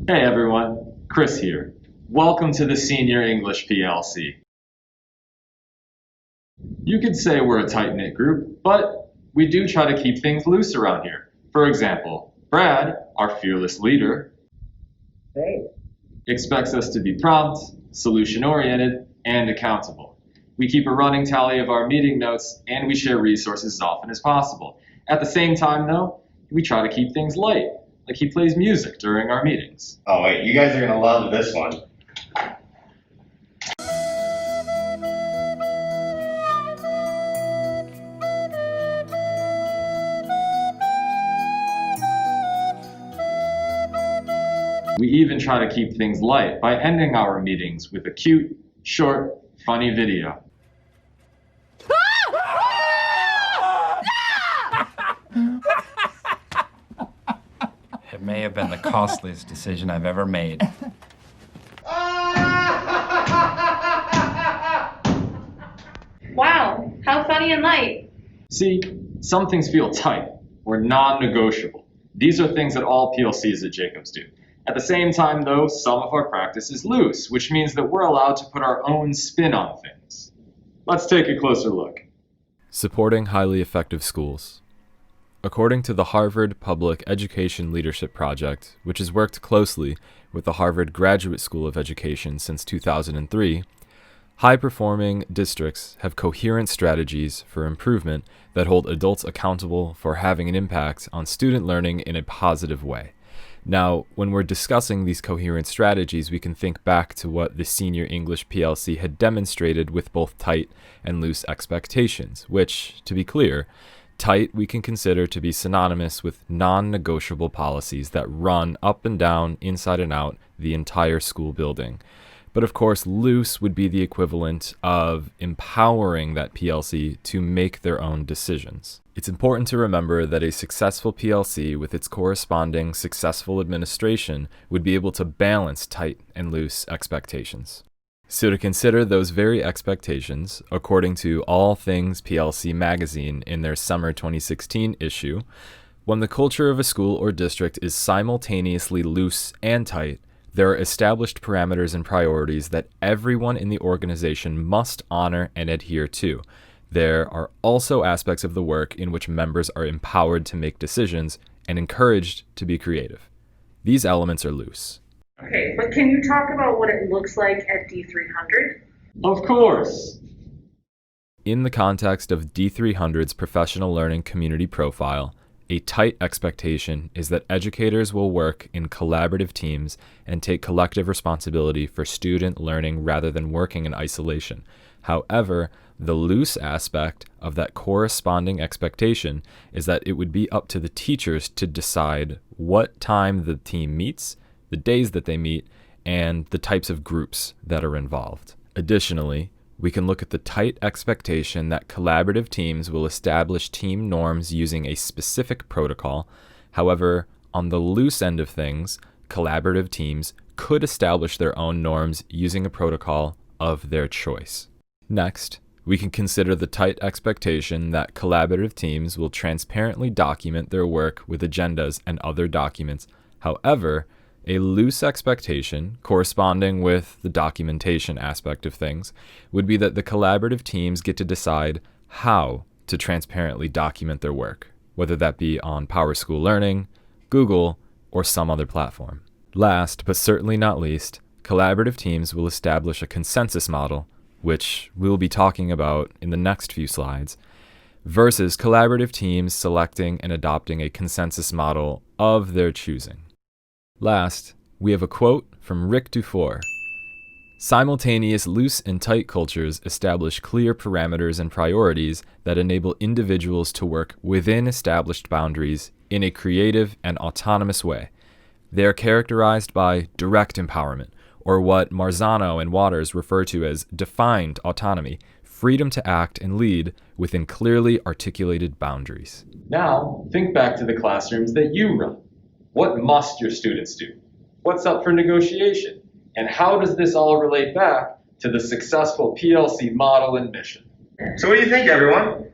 Hey everyone, Chris here. Welcome to the Senior English PLC. You could say we're a tight-knit group, but we do try to keep things loose around here. For example, Brad, our fearless leader, expects us to be prompt, solution-oriented, and accountable. We keep a running tally of our meeting notes, and we share resources as often as possible. At the same time, though, we try to keep things light, like he plays music during our meetings. Oh wait, you guys are gonna love this one. We even try to keep things light by ending our meetings with a cute, short, funny video. It may have been the costliest decision I've ever made. Wow, how funny and light. See, some things feel tight or non-negotiable. These are things that all PLCs at Jacobs do. At the same time, though, some of our practice is loose, which means that we're allowed to put our own spin on things. Let's take a closer look. Supporting highly effective schools. According to the Harvard Public Education Leadership Project, which has worked closely with the Harvard Graduate School of Education since 2003, high-performing districts have coherent strategies for improvement that hold adults accountable for having an impact on student learning in a positive way. Now, when we're discussing these coherent strategies, we can think back to what the Senior English PLC had demonstrated with both tight and loose expectations, which, to be clear, tight we can consider to be synonymous with non-negotiable policies that run up and down, inside and out, the entire school building. But of course, loose would be the equivalent of empowering that PLC to make their own decisions. It's important to remember that a successful PLC with its corresponding successful administration would be able to balance tight and loose expectations. So to consider those very expectations, according to All Things PLC magazine in their summer 2016 issue, when the culture of a school or district is simultaneously loose and tight, there are established parameters and priorities that everyone in the organization must honor and adhere to. There are also aspects of the work in which members are empowered to make decisions and encouraged to be creative. These elements are loose. Okay, but can you talk about what it looks like at D300? Of course! In the context of D300's professional learning community profile, a tight expectation is that educators will work in collaborative teams and take collective responsibility for student learning rather than working in isolation. However, the loose aspect of that corresponding expectation is that it would be up to the teachers to decide what time the team meets, the days that they meet, and the types of groups that are involved. Additionally, we can look at the tight expectation that collaborative teams will establish team norms using a specific protocol. However, on the loose end of things, collaborative teams could establish their own norms using a protocol of their choice. Next, we can consider the tight expectation that collaborative teams will transparently document their work with agendas and other documents. However, a loose expectation, corresponding with the documentation aspect of things, would be that the collaborative teams get to decide how to transparently document their work, whether that be on PowerSchool Learning, Google, or some other platform. Last, but certainly not least, collaborative teams will establish a consensus model, which we'll be talking about in the next few slides, versus collaborative teams selecting and adopting a consensus model of their choosing. Last, we have a quote from Rick Dufour. Simultaneous loose and tight cultures establish clear parameters and priorities that enable individuals to work within established boundaries in a creative and autonomous way. They are characterized by direct empowerment, or what Marzano and Waters refer to as defined autonomy, freedom to act and lead within clearly articulated boundaries. Now, think back to the classrooms that you run. What must your students do? What's up for negotiation? And how does this all relate back to the successful PLC model and mission? So what do you think, everyone?